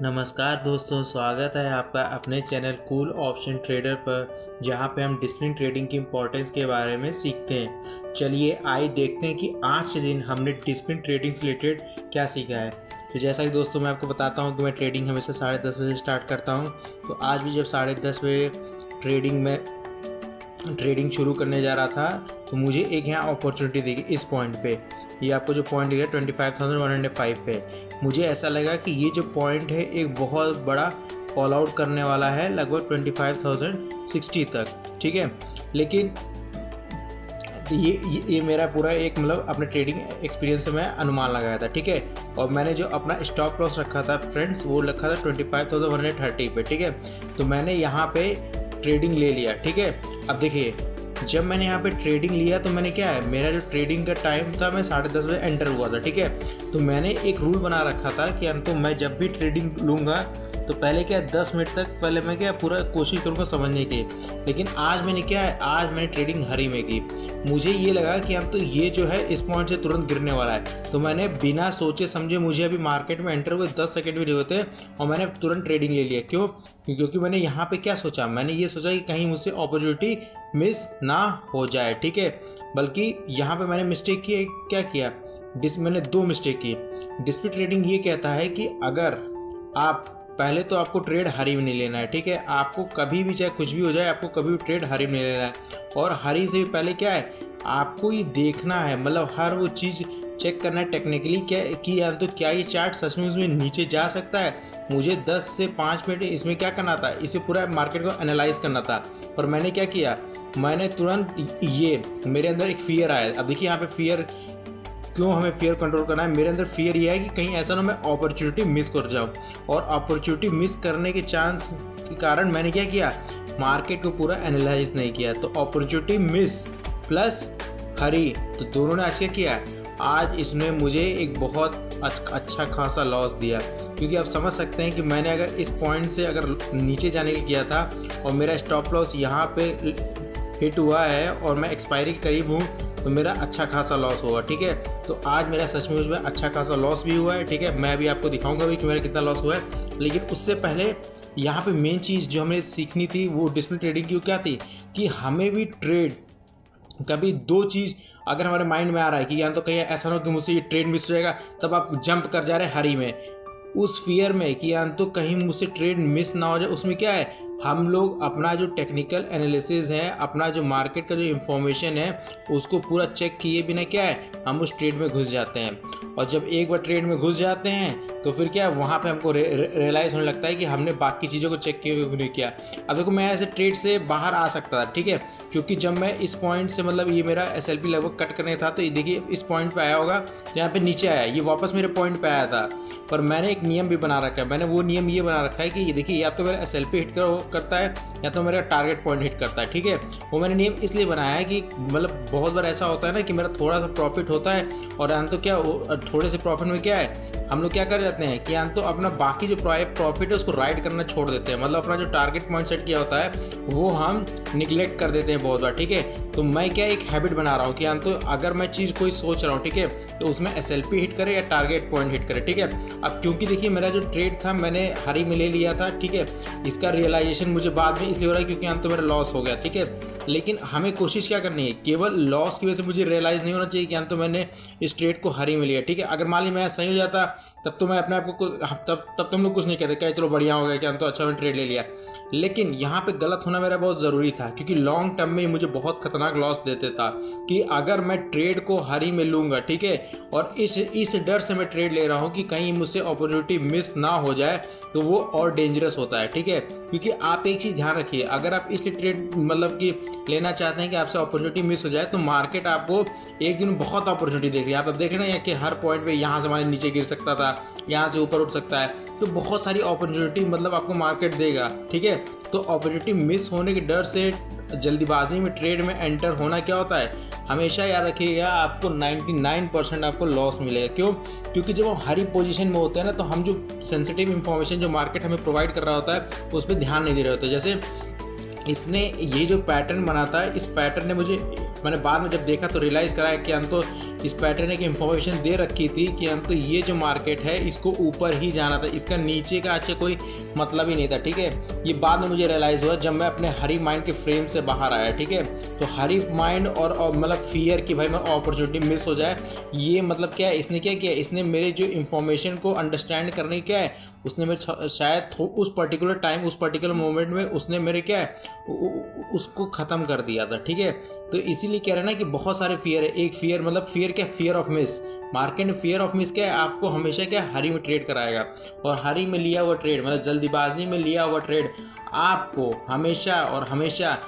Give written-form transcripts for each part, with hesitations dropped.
नमस्कार दोस्तों, स्वागत है आपका अपने चैनल कूल ऑप्शन ट्रेडर पर, जहां पे हम डिसिप्लिन ट्रेडिंग की इम्पोर्टेंस के बारे में सीखते हैं। चलिए आइए देखते हैं कि आज के दिन हमने डिसिप्लिन ट्रेडिंग से रिलेटेड क्या सीखा है। तो जैसा कि दोस्तों मैं आपको बताता हूं कि मैं ट्रेडिंग हमेशा 10:30 बजे स्टार्ट करता हूं। तो आज भी जब 10:30 बजे ट्रेडिंग शुरू करने जा रहा था तो मुझे एक यहाँ अपॉर्चुनिटी दी गई इस पॉइंट पे। ये आपको जो पॉइंट दिख रहा है 25,105 पे, मुझे ऐसा लगा कि ये जो पॉइंट है एक बहुत बड़ा फॉल आउट करने वाला है, लगभग 25,060 तक। ठीक है, लेकिन ये मेरा पूरा एक मतलब अपने ट्रेडिंग एक्सपीरियंस से मैं अनुमान लगाया था। ठीक है, और मैंने जो अपना स्टॉप लॉस रखा था फ्रेंड्स, वो रखा था 25,130 पे। ठीक है, तो मैंने यहाँ पे ट्रेडिंग ले लिया। ठीक है, अब देखिए जब मैंने यहाँ पे ट्रेडिंग लिया तो मैंने क्या है, मेरा जो ट्रेडिंग का टाइम था मैं 10:30 बजे एंटर हुआ था। ठीक है, तो मैंने एक रूल बना रखा था कि अंततः मैं जब भी ट्रेडिंग लूँगा तो पहले क्या 10 मिनट तक पहले मैं क्या पूरा कोशिश करूँगा समझने की। लेकिन आज मैंने क्या है, आज मैंने ट्रेडिंग हरी में की। मुझे ये लगा कि हम तो ये जो है इस पॉइंट से तुरंत गिरने वाला है, तो मैंने बिना सोचे समझे, मुझे अभी मार्केट में एंटर हुए 10 सेकंड भी नहीं होते और मैंने तुरंत ट्रेडिंग ले लिया। क्यों? क्योंकि मैंने यहाँ पे क्या सोचा, मैंने ये सोचा कि कहीं मुझसे अपॉर्चुनिटी मिस ना हो जाए। ठीक है, बल्कि यहाँ पे मैंने मिस्टेक की, क्या किया, मैंने 2 मिस्टेक की। डिस्प्ले ट्रेडिंग ये कहता है कि अगर आप पहले तो आपको ट्रेड हरी में नहीं लेना है। ठीक है, आपको कभी भी चाहे कुछ भी हो जाए, आपको कभी भी ट्रेड हरी में नहीं लेना है। और हरी से भी पहले क्या है, आपको ये देखना है, मतलब हर वो चीज़ चेक करना है टेक्निकली क्या कि या तो क्या ये चार्ट सच में उसमें नीचे जा सकता है। मुझे 10 से 5 मिनट इसमें क्या करना था, इसे पूरा मार्केट को एनालाइज करना था। पर मैंने क्या किया, मैंने तुरंत ये मेरे अंदर एक फियर आया। अब देखिए यहाँ पे फियर, क्यों हमें फियर कंट्रोल करना है, मेरे अंदर फियर ये है कि कहीं ऐसा ना मैं अपॉर्चुनिटी मिस कर जाऊँ। और अपॉर्चुनिटी मिस करने के चांस के कारण मैंने क्या किया, मार्केट को पूरा एनालाइज नहीं किया। तो अपॉर्चुनिटी मिस प्लस हरी, तो दोनों ने आज क्या किया, आज इसने मुझे एक बहुत अच्छा खासा लॉस दिया। क्योंकि आप समझ सकते हैं कि मैंने अगर इस पॉइंट से अगर नीचे जाने के लिए किया था और मेरा स्टॉप लॉस यहाँ पे हिट हुआ है और मैं एक्सपायरी के करीब हूँ, तो मेरा अच्छा खासा लॉस होगा। ठीक है, तो आज मेरा सचमुच में अच्छा खासा लॉस भी हुआ है। ठीक है, मैं अभी आपको दिखाऊंगा भी कि मेरा कितना लॉस हुआ है। लेकिन उससे पहले यहाँ पे मेन चीज़ जो हमें सीखनी थी वो डिसिप्लिन ट्रेडिंग की क्या थी, कि हमें भी ट्रेड कभी 2 चीज़ अगर हमारे माइंड में आ रहा है कि या तो कहीं ऐसा ना हो कि मुझसे ये ट्रेड मिस हो जाएगा, तब आप जंप कर जा रहे हैं हरी में, उस फियर में कि या तो कहीं मुझसे ट्रेड मिस ना हो जाए। उसमें क्या है, हम लोग अपना जो टेक्निकल एनालिसिस है, अपना जो मार्केट का जो इन्फॉर्मेशन है, उसको पूरा चेक किए बिना क्या है, हम उस ट्रेड में घुस जाते हैं। और जब एक बार ट्रेड में घुस जाते हैं तो फिर क्या वहाँ पे हमको रियलाइज़ होने लगता है कि हमने बाकी चीज़ों को चेक किए हुए नहीं किया। अब देखो मैं ऐसे ट्रेड से बाहर आ सकता था। ठीक है, क्योंकि जब मैं इस पॉइंट से मतलब ये मेरा SLP लगभग कट करने था, तो ये देखिए इस पॉइंट पे आया होगा, तो यहाँ पे नीचे आया, ये वापस मेरे पॉइंट पे आया था। पर मैंने एक नियम भी बना रखा है, मैंने वो नियम ये बना रखा है कि ये देखिए या तो मेरा SLP हिट करता है या तो मेरा टारगेट पॉइंट हिट करता है। ठीक है, वो मैंने नियम इसलिए बनाया है कि मतलब बहुत बार ऐसा होता है ना कि मेरा थोड़ा सा प्रॉफिट होता है और अंत तो क्या थोड़े से प्रॉफिट में क्या है, हम लोग क्या कर जाते हैं कि अंत तो अपना बाकी जो प्रॉफिट है उसको राइड करना छोड़ देते हैं। मतलब अपना जो टारगेट पॉइंट सेट किया होता है वो हम निगलेक्ट कर देते हैं बहुत बार। ठीक है, तो मैं क्या एक हैबिट बना रहा हूँ कि अंत तो अगर मैं चीज़ कोई सोच रहा हूँ, ठीक है, तो उसमें SLP हिट करे या टारगेट पॉइंट हिट करे। ठीक है, अब क्योंकि देखिए मेरा जो ट्रेड था मैंने हरी में ले लिया था। ठीक है, इसका रियलाइजेशन मुझे बाद में इसलिए हो रहा है क्योंकि अंत तो मेरा लॉस हो गया। ठीक है, लेकिन हमें कोशिश क्या करनी है, केवल लॉस की वजह से मुझे रियलाइज़ नहीं होना चाहिए कि अंत तो मैंने इस ट्रेड को हरी में लिया। ठीक है, अगर मान ली मैं सही हो जाता तब तो मैं अपने आप को तब तो हम लोग कुछ नहीं कहते, क्या चलो बढ़िया हो गया कि हम तो अच्छा मैंने ट्रेड ले लिया। लेकिन यहाँ पे गलत होना मेरा बहुत ज़रूरी था, क्योंकि लॉन्ग टर्म में मुझे बहुत खतरनाक लॉस देते था कि अगर मैं ट्रेड को हरी में लूँगा, ठीक है, और इस डर से मैं ट्रेड ले रहा हूँ कि कहीं मुझसे अपॉर्चुनिटी मिस ना हो जाए, तो वो और डेंजरस होता है। ठीक है, क्योंकि आप एक चीज़ ध्यान रखिए, अगर आप इसलिए ट्रेड मतलब कि लेना चाहते हैं कि आपसे अपॉर्चुनिटी मिस हो जाए, तो मार्केट आपको एक दिन बहुत अपॉर्चुनिटी देख रही है। आप देख रहे हैं कि हर पॉइंट पे यहाँ से हमारे नीचे गिर सकता था, यहाँ से ऊपर उठ सकता है, तो बहुत सारी अपॉर्चुनिटी मतलब आपको मार्केट देगा। ठीक है, तो अपॉर्चुनिटी मिस होने के डर से जल्दीबाजी में ट्रेड में एंटर होना क्या होता है, हमेशा याद रखिएगा आपको 99% आपको लॉस मिलेगा। क्यों? क्योंकि जब हम हरी पोजीशन में होते हैं ना, तो हम जो सेंसिटिव इन्फॉर्मेशन जो मार्केट हमें प्रोवाइड कर रहा होता है उस पर ध्यान नहीं दे रहे होते। जैसे इसने ये जो पैटर्न बना था, इस पैटर्न ने मैंने बाद में जब देखा तो रियलाइज़ करा कि हम तो इस पैटर्न एक इन्फॉर्मेशन दे रखी थी कि हम तो ये जो मार्केट है इसको ऊपर ही जाना था, इसका नीचे का आज कोई मतलब ही नहीं था। ठीक है, ये बाद में मुझे रियलाइज़ हुआ जब मैं अपने हरी माइंड के फ्रेम से बाहर आया। ठीक है, तो हरी माइंड और मतलब फियर कि भाई मैं अपॉर्चुनिटी मिस हो जाए, ये मतलब क्या है, इसने क्या किया, इसने मेरे जो इन्फॉर्मेशन को अंडरस्टैंड करने क्या है, उसने मेरे शायद उस पर्टिकुलर टाइम उस पर्टिकुलर मोमेंट में उसने मेरे क्या है उसको ख़त्म कर दिया था। ठीक है, तो इसीलिए कह रहे हैं ना कि बहुत सारे फियर है। एक फियर मतलब फियर क्या, फियर ऑफ मिस। मार्केट में फियर ऑफ मिस क्या है, आपको हमेशा क्या हरी में ट्रेड कराएगा, और हरी में लिया हुआ ट्रेड मतलब जल्दीबाजी में लिया हुआ ट्रेड आपको हमेशा और हमेशा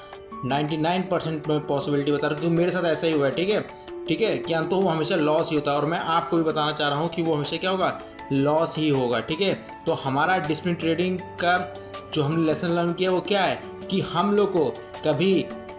99% में पॉसिबिलिटी बता रहा हूँ, क्योंकि मेरे साथ ऐसा ही हुआ है। ठीक है, क्या तो वो हमेशा लॉस ही होता है, और मैं आपको भी बताना चाह रहा हूँ कि वो हमेशा क्या होगा, लॉस ही होगा। ठीक है, तो हमारा डिसिप्लिन ट्रेडिंग का जो हमने लेसन लर्न किया वो क्या है कि हम लोग को कभी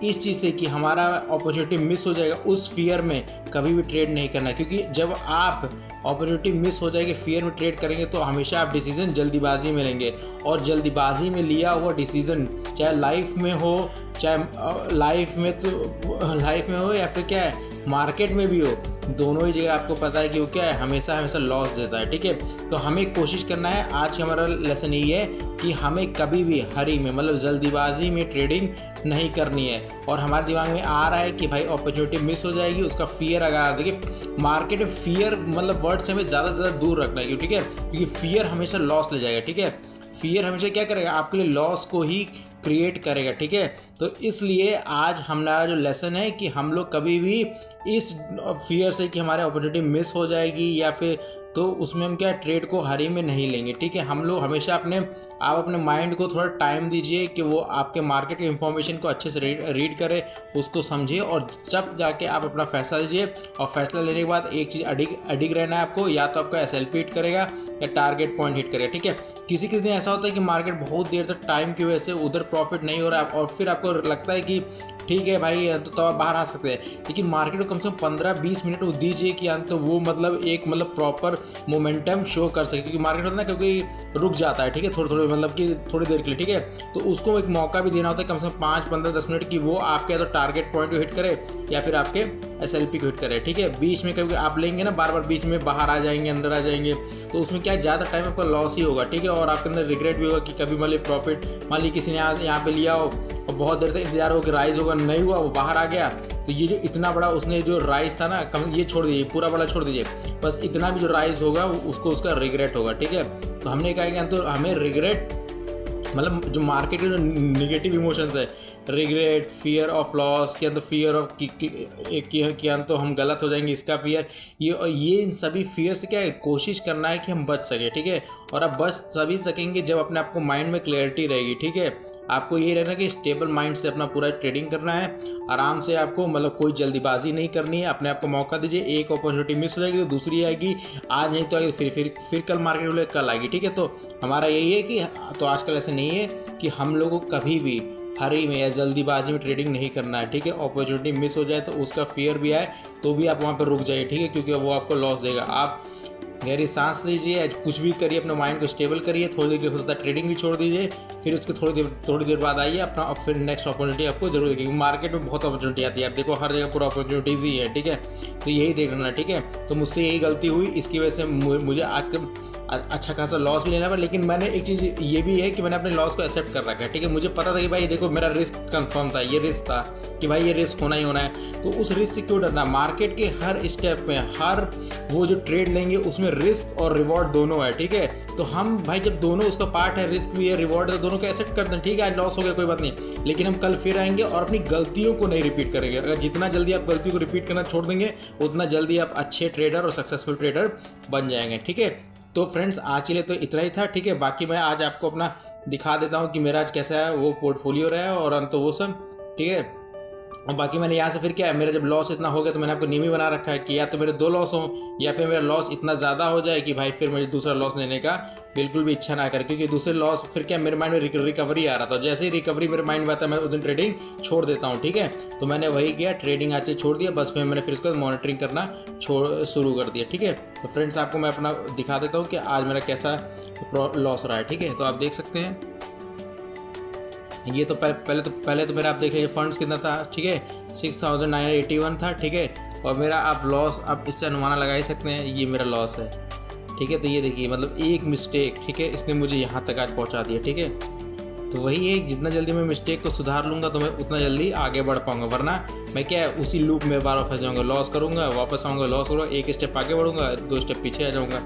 इस चीज़ से कि हमारा अपॉर्चुनिटी मिस हो जाएगा उस फियर में कभी भी ट्रेड नहीं करना, क्योंकि जब आप अपॉर्चुनिटी मिस हो जाएगी फियर में ट्रेड करेंगे तो हमेशा आप डिसीजन जल्दीबाजी में लेंगे, और जल्दीबाजी में लिया हुआ डिसीजन चाहे लाइफ में हो, चाहे लाइफ में हो या फिर क्या है मार्केट में भी हो, दोनों ही जगह आपको पता है कि वो क्या है, हमेशा लॉस देता है। ठीक है, तो हमें कोशिश करना है, आज का हमारा लेसन यही है कि हमें कभी भी हरी में मतलब जल्दीबाजी में ट्रेडिंग नहीं करनी है। और हमारे दिमाग में आ रहा है कि भाई अपॉर्चुनिटी मिस हो जाएगी, उसका फियर अगर आ, देखिए मार्केट में फियर मतलब वर्ड से हमें ज़्यादा से ज़्यादा दूर रखना है। ठीक है, क्योंकि फियर हमेशा लॉस ले जाएगा। ठीक है, फियर हमेशा क्या करेगा, आपके लिए लॉस को ही क्रिएट करेगा। ठीक है, तो इसलिए आज हमारा जो लेसन है कि हम लोग कभी भी इस फियर से कि हमारे अपॉर्चुनिटी मिस हो जाएगी या फिर तो उसमें हम क्या ट्रेड को हरी में नहीं लेंगे। ठीक है, हम लोग हमेशा आप अपने माइंड को थोड़ा टाइम दीजिए कि वो आपके मार्केट की इन्फॉर्मेशन को अच्छे से रीड करे, उसको समझिए, और जब जाके आप अपना फैसला लीजिए। और फैसला लेने के बाद एक चीज़ अडिग रहना है आपको, या तो आपका SLP हिट करेगा या टारगेट पॉइंट हिट करेगा। ठीक है, किसी दिन ऐसा होता है कि मार्केट बहुत देर तक टाइम की वजह से उधर प्रॉफिट नहीं हो रहा है, और फिर आपको लगता है कि ठीक है भाई तो आप बाहर आ सकते हैं, लेकिन मार्केट को कम से कम 15-20 मिनट दीजिए कि तो वो मतलब एक मतलब प्रॉपर मोमेंटम शो कर सके, क्योंकि मार्केट होता है ना क्योंकि रुक जाता है। ठीक है, थोड़ी मतलब कि थोड़ी देर के लिए। ठीक है, तो उसको एक मौका भी देना होता है कम से कम 5-15-10 मिनट की वो आपके या तो टारगेट पॉइंट को हिट करे या फिर आपके SLP को हिट करे। ठीक है, बीच में कभी आप लेंगे ना बार बार बीच में बाहर आ जाएंगे अंदर आ जाएंगे, तो उसमें क्या ज़्यादा टाइम आपका लॉस ही होगा। ठीक है, और आपके अंदर रिग्रेट भी होगा कि कभी मान ली प्रॉफिट मान ली किसी ने यहाँ पे लिया हो और बहुत देर तक इंतजार हो कि राइज होगा, नहीं हुआ, वो बाहर आ गया, तो ये जो इतना बड़ा उसने जो राइज था ना कम ये छोड़ दीजिए, पूरा बड़ा छोड़ दीजिए, बस इतना भी जो राइज होगा उसको उसका रिग्रेट होगा। ठीक है, तो हमने कहा कि तो हमें रिग्रेट मतलब जो मार्केट के जो निगेटिव इमोशंस है, रिग्रेट, फियर ऑफ लॉस के अंदर फियर ऑफ कि तो हम गलत हो जाएंगे, इसका फियर, ये इन सभी फियर से क्या है कोशिश करना है कि हम बच सके। ठीक है, और आप बच तभी सकेंगे जब अपने आपको माइंड में क्लैरिटी रहेगी। ठीक है, आपको ये रहना कि स्टेबल माइंड से अपना पूरा ट्रेडिंग करना है, आराम से आपको मतलब कोई जल्दीबाजी नहीं करनी है, अपने आप को मौका दीजिए। एक अपॉर्चुनिटी मिस हो जाएगी तो दूसरी आएगी, आज नहीं तो आएगी, फिर कल मार्केट खुले कल आएगी। ठीक है, तो हमारा यही है कि तो आज कल ऐसे नहीं है कि हम लोगों को कभी भी हरी में या जल्दीबाजी में ट्रेडिंग नहीं करना है। ठीक है, अपॉर्चुनिटी मिस हो जाए तो उसका फियर भी आए तो भी आप वहाँ पर रुक जाइए। ठीक है, क्योंकि वो आपको लॉस देगा। आप गहरी सांस लीजिए, कुछ भी करिए, अपने माइंड को स्टेबल करिए, थोड़ी देर के लिए हो सकता है ट्रेडिंग भी छोड़ दीजिए, फिर उसके थोड़ी देर बाद आइए अपना, फिर नेक्स्ट अपॉर्चुनिटी आपको जरूर देगी। मार्केट में बहुत अपॉर्चुनिटी आती है, आप देखो हर जगह पूरा अपॉर्चुनिटीज़ ही है। ठीक है, तो यही देखना। ठीक है, तो मुझसे यही गलती हुई, इसकी वजह से मुझे आज अच्छा खासा लॉस भी लेना पड़ा, लेकिन मैंने एक चीज़ ये भी है कि मैंने अपने लॉस को एक्सेप्ट कर रखा है। ठीक है, मुझे पता था कि भाई देखो मेरा रिस्क कंफर्म था, ये रिस्क था कि भाई ये रिस्क होना ही होना है, तो उस रिस्क से क्यों डरना। मार्केट के हर स्टेप में हर वो जो ट्रेड लेंगे उसमें रिस्क और रिवॉर्ड दोनों है। ठीक है, तो हम भाई जब दोनों उसका पार्ट है, रिस्क भी है रिवॉर्ड है, तो दोनों को एक्सेप्ट करते हैं। ठीक है, आज लॉस हो गया कोई बात नहीं, लेकिन हम कल फिर आएंगे और अपनी गलतियों को नहीं रिपीट करेंगे। अगर जितना जल्दी आप गलतियों को रिपीट करना छोड़ देंगे उतना जल्दी आप अच्छे ट्रेडर और सक्सेसफुल ट्रेडर बन जाएंगे। ठीक है, तो फ्रेंड्स आज के लिए तो इतना ही था। ठीक है, बाकी मैं आज आपको अपना दिखा देता हूँ कि मेरा आज कैसा है वो पोर्टफोलियो रहा है और तो वो सब। ठीक है, और बाकी मैंने यहाँ से फिर क्या है, मेरा जब लॉस इतना हो गया तो मैंने आपको नियम ही बना रखा है कि या तो मेरे 2 लॉस हों या फिर मेरा लॉस इतना ज़्यादा हो जाए कि भाई फिर मुझे दूसरा लॉस लेने का बिल्कुल भी इच्छा ना करे, क्योंकि दूसरे लॉस फिर क्या मेरे माइंड में रिकवरी आ रहा था, जैसे ही रिकवरी मेरे माइंड में आता है मैं उस दिन ट्रेडिंग छोड़ देता हूँ। ठीक है, तो मैंने वही किया, ट्रेडिंग आज से छोड़ दिया, बस मैंने फिर उसके बाद मॉनिटरिंग करना शुरू कर दिया। ठीक है, तो फ्रेंड्स आपको मैं अपना दिखा देता हूँ कि आज मेरा कैसा लॉस रहा है। ठीक है, तो आप देख सकते हैं ये तो पहले तो मेरा आप देख लीजिए फंड्स कितना था। ठीक है, 6981 था। ठीक है, और मेरा आप लॉस आप इससे अनुमान लगा ही सकते हैं, ये मेरा लॉस है। ठीक है, तो ये देखिए मतलब एक मिस्टेक, ठीक है, इसने मुझे यहाँ तक आज पहुँचा दिया। ठीक है, तो वही है, जितना जल्दी मैं मिस्टेक को सुधार लूँगा तो मैं उतना जल्दी आगे बढ़ पाऊँगा, वरना मैं क्या है उसी लूप में बार बार फंस जाऊँगा, लॉस करूँगा, वापस आऊँगा, लॉस करूँगा, एक स्टेप आगे बढ़ूँगा, 2 स्टेप पीछे आ जाऊँगा।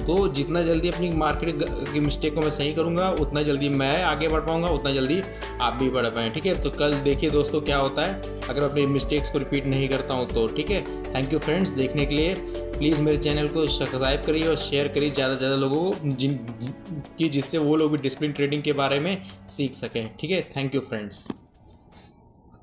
तो जितना जल्दी अपनी मार्केट की मिस्टेक को मैं सही करूँगा उतना जल्दी मैं आगे बढ़ पाऊँगा, उतना जल्दी आप भी बढ़ पाएँ। ठीक है, तो कल देखिए दोस्तों क्या होता है अगर अपनी मिस्टेक्स को रिपीट नहीं करता हूँ तो। ठीक है, थैंक यू फ्रेंड्स देखने के लिए। प्लीज़ मेरे चैनल को सब्सक्राइब करिए और शेयर करिए ज़्यादा से ज़्यादा लोगों को, जिससे वो लोग भी डिसिप्लिन ट्रेडिंग के बारे में सीख सकें। ठीक है, थैंक यू फ्रेंड्स।